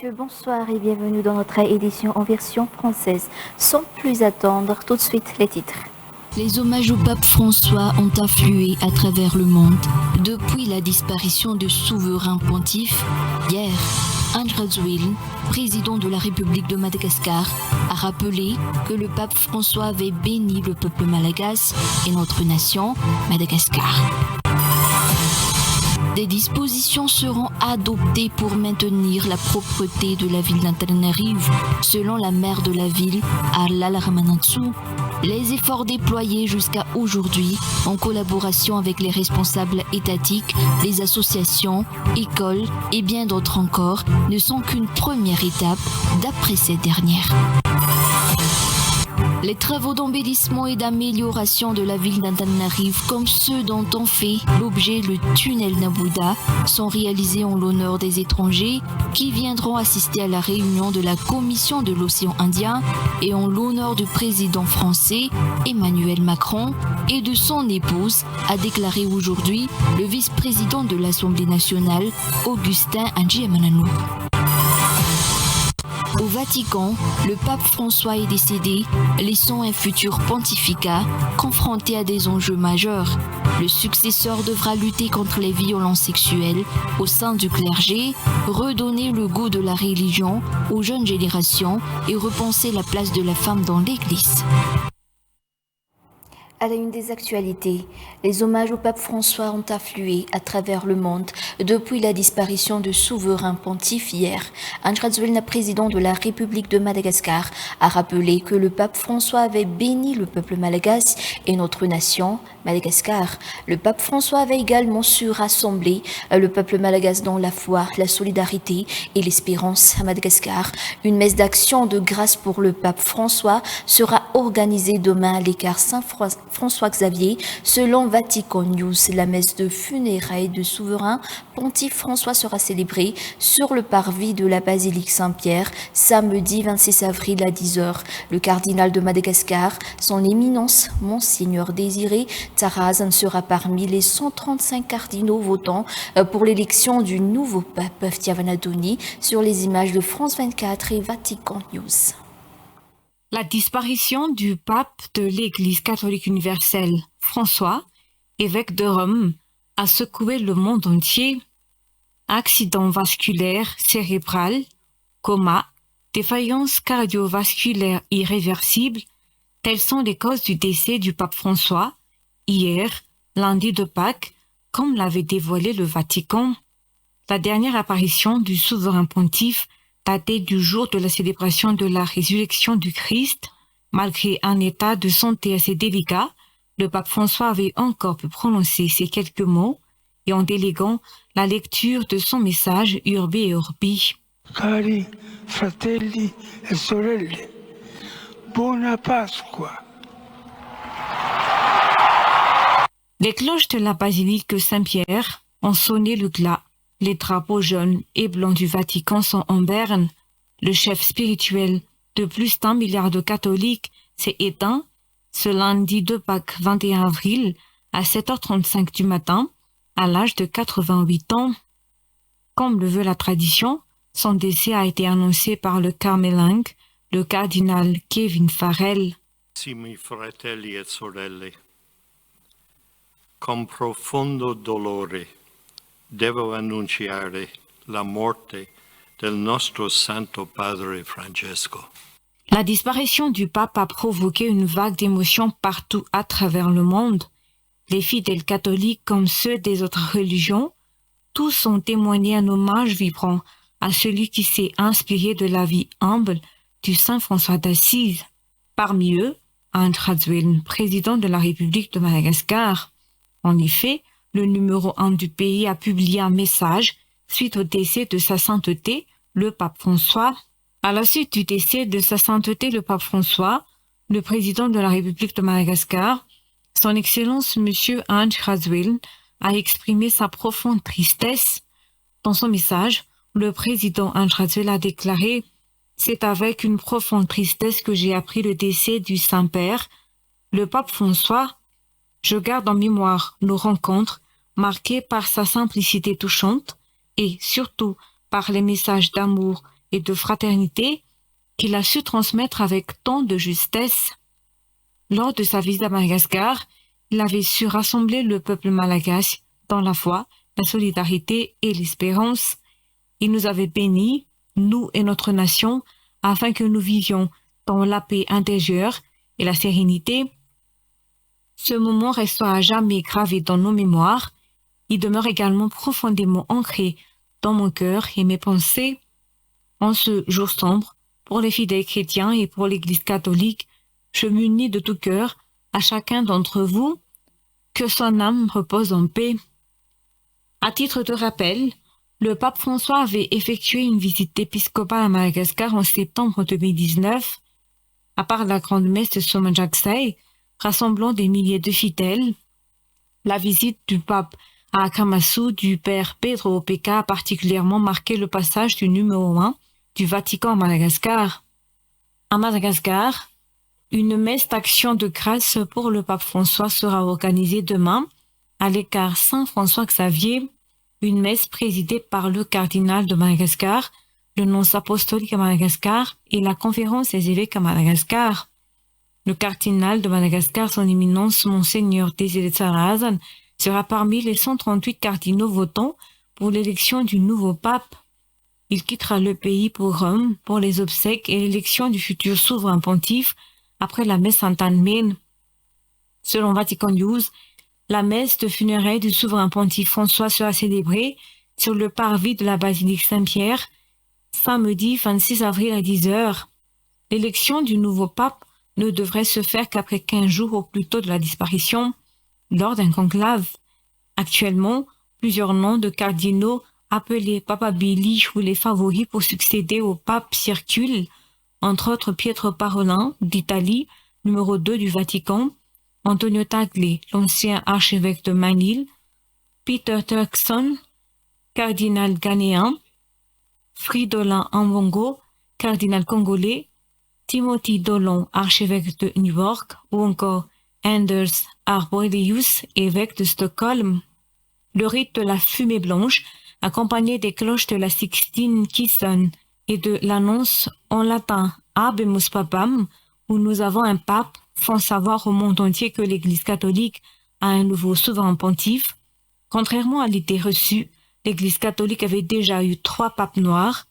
messieurs, bonsoir et bienvenue dans notre édition en version française. Sans plus attendre, tout de suite les titres. Les hommages au pape François ont afflué à travers le monde depuis la disparition du souverain pontife. Hier, Ange Rajoelina, président de la République de Madagascar, a rappelé que le pape François avait béni le peuple malagasy et notre nation, Madagascar. Des dispositions seront adoptées pour maintenir la propreté de la ville d'Antananarivo, selon la maire de la ville, Arlala Ramanantsoa. Les efforts déployés jusqu'à aujourd'hui, en collaboration avec les responsables étatiques, les associations, écoles et bien d'autres encore, ne sont qu'une première étape d'après cette dernière. Les travaux d'embellissement et d'amélioration de la ville d'Antananarivo, comme ceux dont ont fait l'objet le tunnel Nabuda, sont réalisés en l'honneur des étrangers qui viendront assister à la réunion de la Commission de l'océan Indien et en l'honneur du président français Emmanuel Macron et de son épouse, a déclaré aujourd'hui le vice-président de l'Assemblée nationale, Augustin Andjiamanano. Au Vatican, le pape François est décédé, laissant un futur pontificat confronté à des enjeux majeurs. Le successeur devra lutter contre les violences sexuelles au sein du clergé, redonner le goût de la religion aux jeunes générations et repenser la place de la femme dans l'Église. À la une des actualités, les hommages au pape François ont afflué à travers le monde depuis la disparition du souverain pontife hier. Ange Rajoelina, président de la République de Madagascar, a rappelé que le pape François avait béni le peuple malagasy et notre nation, Madagascar. Le pape François avait également su rassembler le peuple malagasy dans la foi, la solidarité et l'espérance à Madagascar. Une messe d'action de grâce pour le pape François sera organisée demain à l'écart Saint-François Xavier. Selon Vatican News, la messe de funérailles de souverain pontife François sera célébrée sur le parvis de la basilique Saint-Pierre samedi 26 avril à 10h. Le cardinal de Madagascar, son éminence Monseigneur Désiré Tarazan, sera parmi les 135 cardinaux votants pour l'élection du nouveau pape Tiavanadoni sur les images de France 24 et Vatican News. La disparition du pape de l'Église catholique universelle, François, évêque de Rome, a secoué le monde entier. Accident vasculaire cérébral, coma, défaillance cardiovasculaire irréversible, telles sont les causes du décès du pape François, hier, lundi de Pâques, comme l'avait dévoilé le Vatican. La dernière apparition du souverain pontife datait du jour de la célébration de la résurrection du Christ. Malgré un état de santé assez délicat, le pape François avait encore pu prononcer ces quelques mots et en déléguant la lecture de son message Urbi et Orbi. Cari fratelli e sorelle, buona Pasqua. Les cloches de la basilique Saint-Pierre ont sonné le glas. Les drapeaux jaunes et blancs du Vatican sont en berne. Le chef spirituel de plus d'1 milliard de catholiques s'est éteint ce lundi de Pâques 21 avril à 7h35 du matin, à l'âge de 88 ans. Comme le veut la tradition, son décès a été annoncé par le carmélingue, le cardinal Kevin Farrell. Carissimi fratelli e sorelle, con profondo dolore devo annunciare la morte del nostro Santo Padre Francesco. La disparition du pape a provoqué une vague d'émotions partout à travers le monde. Les fidèles catholiques comme ceux des autres religions, tous ont témoigné un hommage vibrant à celui qui s'est inspiré de la vie humble du Saint François d'Assise. Parmi eux, Ange Rajoelina, président de la République de Madagascar. En effet, le numéro 1 du pays a publié un message suite au décès de sa sainteté, le pape François. À la suite du décès de sa sainteté, le pape François, le président de la République de Madagascar, son Excellence Monsieur Ange Rajoelina a exprimé sa profonde tristesse. Dans son message, le président Ange Rajoelina a déclaré « C'est avec une profonde tristesse que j'ai appris le décès du Saint-Père, le pape François. Je garde en mémoire nos rencontres marquées par sa simplicité touchante et surtout par les messages d'amour et de fraternité qu'il a su transmettre avec tant de justesse. Lors de sa visite à Madagascar, il avait su rassembler le peuple malgache dans la foi, la solidarité et l'espérance. Il nous avait bénis, nous et notre nation, afin que nous vivions dans la paix intérieure et la sérénité. Ce moment restera à jamais gravé dans nos mémoires. Il demeure également profondément ancré dans mon cœur et mes pensées. En ce jour sombre, pour les fidèles chrétiens et pour l'Église catholique, je m'unis de tout cœur à chacun d'entre vous. Que son âme repose en paix. À titre de rappel, le pape François avait effectué une visite épiscopale à Madagascar en septembre 2019. À part la grande messe de Somanjaksai, rassemblant des milliers de fidèles, la visite du pape à Akamassu du père Pedro Opeka a particulièrement marqué le passage du numéro 1 du Vatican à Madagascar. À Madagascar, une messe d'action de grâce pour le pape François sera organisée demain à l'écart Saint-François-Xavier, une messe présidée par le cardinal de Madagascar, le nonce apostolique à Madagascar et la conférence des évêques à Madagascar. Le cardinal de Madagascar, son éminence Monseigneur Désiré Tsarazan, sera parmi les 138 cardinaux votants pour l'élection du nouveau pape. Il quittera le pays pour Rome pour les obsèques et l'élection du futur souverain pontife après la messe Saint-Anne. Selon Vatican News, la messe de funérailles du souverain pontife François sera célébrée sur le parvis de la basilique Saint-Pierre, samedi 26 avril à 10h. L'élection du nouveau pape ne devrait se faire qu'après 15 jours au plus tôt de la disparition, lors d'un conclave. Actuellement, plusieurs noms de cardinaux appelés papabili ou les favoris pour succéder au pape circulent, entre autres Pietro Parolin d'Italie, numéro 2 du Vatican, Antonio Tagle, l'ancien archevêque de Manille, Peter Turkson, cardinal ghanéen, Fridolin Ambongo, cardinal congolais, Timothy Dolon, archevêque de New York, ou encore Anders Arborelius, évêque de Stockholm. Le rite de la fumée blanche, accompagné des cloches de la Sixtine qui sonnent et de l'annonce en latin Habemus Papam, où nous avons un pape, font savoir au monde entier que l'Église catholique a un nouveau souverain pontife. Contrairement à l'idée reçue, l'Église catholique avait déjà eu 3 papes noirs,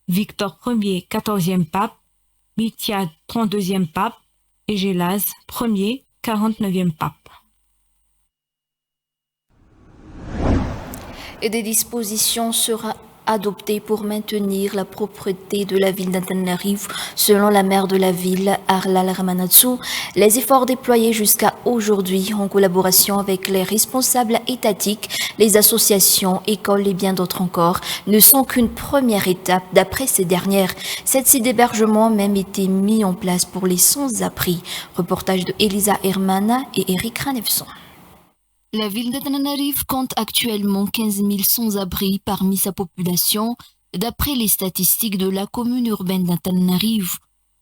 Victor Ier, 14e pape, Mitya, 32e pape, et Gélas, 1er, 49e pape. Et des dispositions seront adoptées pour maintenir la propreté de la ville d'Antananarivo, selon la maire de la ville, Arlal Ramanatsu. Les efforts déployés jusqu'à aujourd'hui en collaboration avec les responsables étatiques, les associations, écoles et bien d'autres encore ne sont qu'une première étape. D'après ces dernières, 7 sites d'hébergement ont même été mis en place pour les sans-abri. Reportage de Elisa Hermana et Eric Ranevson. La ville d'Antananarivo compte actuellement 15 000 sans-abri parmi sa population, d'après les statistiques de la commune urbaine d'Antananarivo.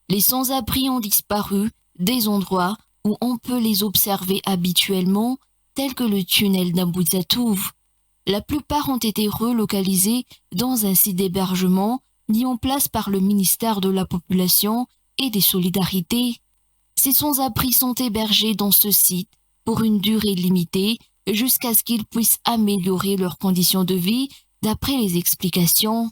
Les sans-abri ont disparu des endroits où on peut les observer habituellement, tels que le tunnel d'Ambouizatouv. La plupart ont été relocalisés dans un site d'hébergement mis en place par le ministère de la Population et des Solidarités. Ces sans-abri sont hébergés dans ce site pour une durée limitée, jusqu'à ce qu'ils puissent améliorer leurs conditions de vie, d'après les explications.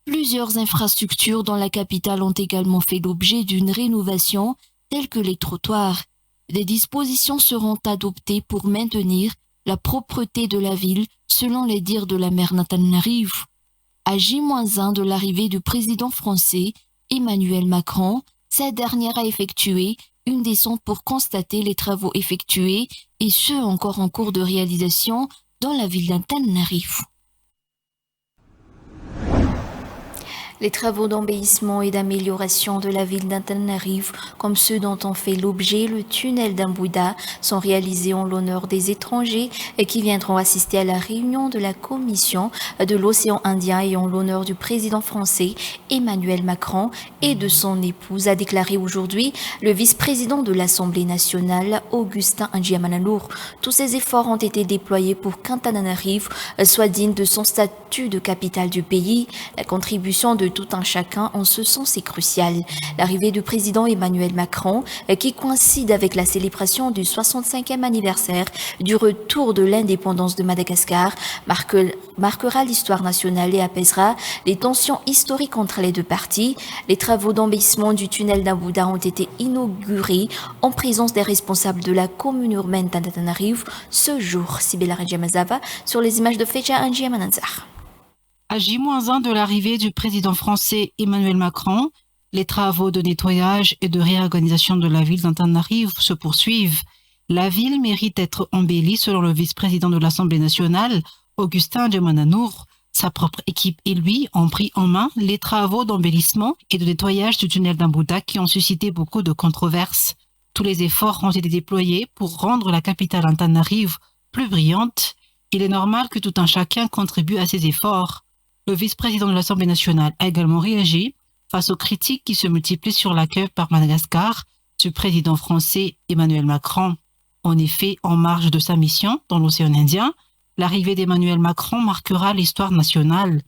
Plusieurs infrastructures dans la capitale ont également fait l'objet d'une rénovation, telles que les trottoirs. Des dispositions seront adoptées pour maintenir la propreté de la ville, selon les dires de la maire d'Antananarivo. À J-1 de l'arrivée du président français, Emmanuel Macron, cette dernière a effectué une descente pour constater les travaux effectués et ceux encore en cours de réalisation dans la ville d'Antananarivo. Les travaux d'embellissement et d'amélioration de la ville d'Antananarivo, comme ceux dont ont fait l'objet le tunnel d'Ambouida, sont réalisés en l'honneur des étrangers qui viendront assister à la réunion de la commission de l'océan Indien et en l'honneur du président français Emmanuel Macron et de son épouse, a déclaré aujourd'hui le vice-président de l'Assemblée nationale Augustin Ndjiamanalour. Tous ces efforts ont été déployés pour qu'Antananarivo soit digne de son statut de capitale du pays. La contribution de tout un chacun en ce sens est cruciale. L'arrivée du président Emmanuel Macron, qui coïncide avec la célébration du 65e anniversaire du retour de l'indépendance de Madagascar, marquera l'histoire nationale et apaisera les tensions historiques entre les deux parties. Les travaux d'embellissement du tunnel d'Abouda ont été inaugurés en présence des responsables de la commune urbaine d'Antananarivo ce jour. Sibela Rajamazava sur les images de Fecha Anji Amananzar. À J-1 de l'arrivée du président français Emmanuel Macron, les travaux de nettoyage et de réorganisation de la ville d'Antananarivo se poursuivent. La ville mérite d'être embellie selon le vice-président de l'Assemblée nationale, Augustin Djemananour. Sa propre équipe et lui ont pris en main les travaux d'embellissement et de nettoyage du tunnel d'Abouda qui ont suscité beaucoup de controverses. Tous les efforts ont été déployés pour rendre la capitale Antananarivo plus brillante. Il est normal que tout un chacun contribue à ces efforts. Le vice-président de l'Assemblée nationale a également réagi face aux critiques qui se multiplient sur l'accueil par Madagascar du président français Emmanuel Macron. En effet, en marge de sa mission dans l'océan Indien, l'arrivée d'Emmanuel Macron marquera l'histoire nationale.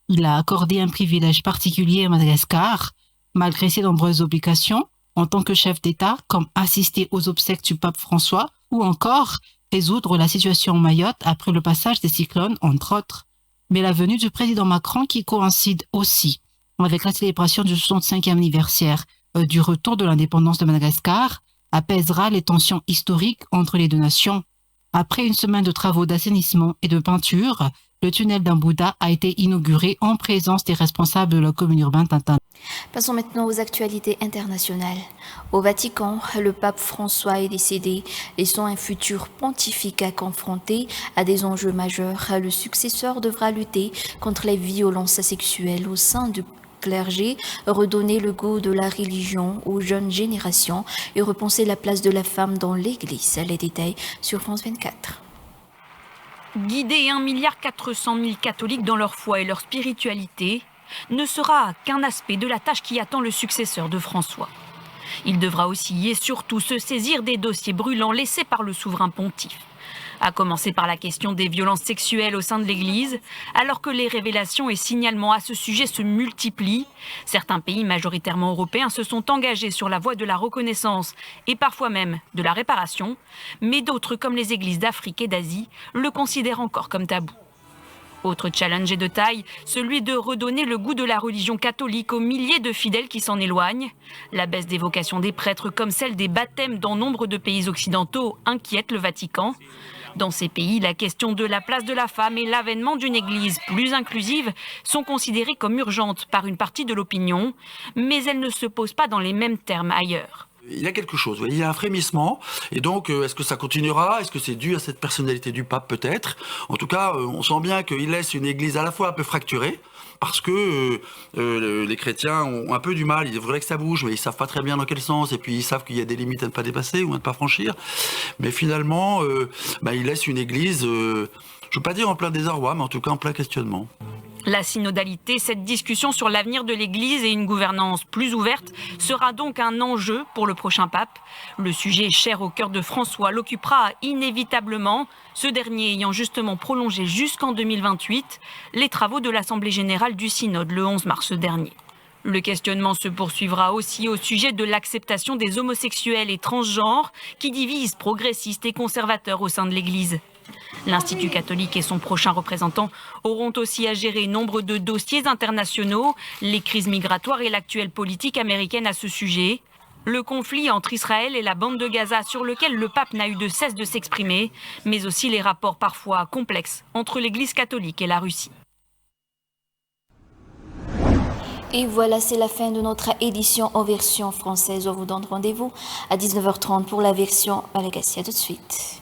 Il a accordé un privilège particulier à Madagascar, malgré ses nombreuses obligations en tant que chef d'État, comme assister aux obsèques du pape François ou encore résoudre la situation en Mayotte après le passage des cyclones, entre autres. Mais la venue du président Macron, qui coïncide aussi avec la célébration du 65e anniversaire du retour de l'indépendance de Madagascar, apaisera les tensions historiques entre les deux nations. Après une semaine de travaux d'assainissement et de peinture, le tunnel d'Abouda a été inauguré en présence des responsables de la commune urbaine d'Antananarivo. Passons maintenant aux actualités internationales. Au Vatican, le pape François est décédé, laissant un futur pontificat confronté à des enjeux majeurs. Le successeur devra lutter contre les violences sexuelles au sein du clergé, redonner le goût de la religion aux jeunes générations et repenser la place de la femme dans l'Église. Les détails sur France 24. Guider 1,4 milliard catholiques dans leur foi et leur spiritualité ne sera qu'un aspect de la tâche qui attend le successeur de François. Il devra aussi et surtout se saisir des dossiers brûlants laissés par le souverain pontife, à commencer par la question des violences sexuelles au sein de l'Église. Alors que les révélations et signalements à ce sujet se multiplient, certains pays majoritairement européens se sont engagés sur la voie de la reconnaissance et parfois même de la réparation, mais d'autres, comme les églises d'Afrique et d'Asie, le considèrent encore comme tabou. Autre challenge est de taille, celui de redonner le goût de la religion catholique aux milliers de fidèles qui s'en éloignent. La baisse des vocations des prêtres comme celle des baptêmes dans nombre de pays occidentaux inquiète le Vatican. Dans ces pays, la question de la place de la femme et l'avènement d'une église plus inclusive sont considérées comme urgentes par une partie de l'opinion, mais elles ne se posent pas dans les mêmes termes ailleurs. Il y a quelque chose, il y a un frémissement, et donc est-ce que ça continuera? Est-ce que c'est dû à cette personnalité du pape peut-être? En tout cas, on sent bien qu'il laisse une église à la fois un peu fracturée, parce que les chrétiens ont un peu du mal, ils voudraient que ça bouge, mais ils savent pas très bien dans quel sens, et puis ils savent qu'il y a des limites à ne pas dépasser ou à ne pas franchir, mais finalement, il laisse une église, je ne veux pas dire en plein désarroi, mais en tout cas en plein questionnement. La synodalité, cette discussion sur l'avenir de l'Église et une gouvernance plus ouverte sera donc un enjeu pour le prochain pape. Le sujet cher au cœur de François l'occupera inévitablement, ce dernier ayant justement prolongé jusqu'en 2028 les travaux de l'Assemblée générale du Synode le 11 mars dernier. Le questionnement se poursuivra aussi au sujet de l'acceptation des homosexuels et transgenres qui divise progressistes et conservateurs au sein de l'Église. L'Institut catholique et son prochain représentant auront aussi à gérer nombre de dossiers internationaux, les crises migratoires et l'actuelle politique américaine à ce sujet, le conflit entre Israël et la bande de Gaza sur lequel le pape n'a eu de cesse de s'exprimer, mais aussi les rapports parfois complexes entre l'Église catholique et la Russie. Et voilà, c'est la fin de notre édition en version française. On vous donne rendez-vous à 19h30 pour la version malagasy. À tout de suite.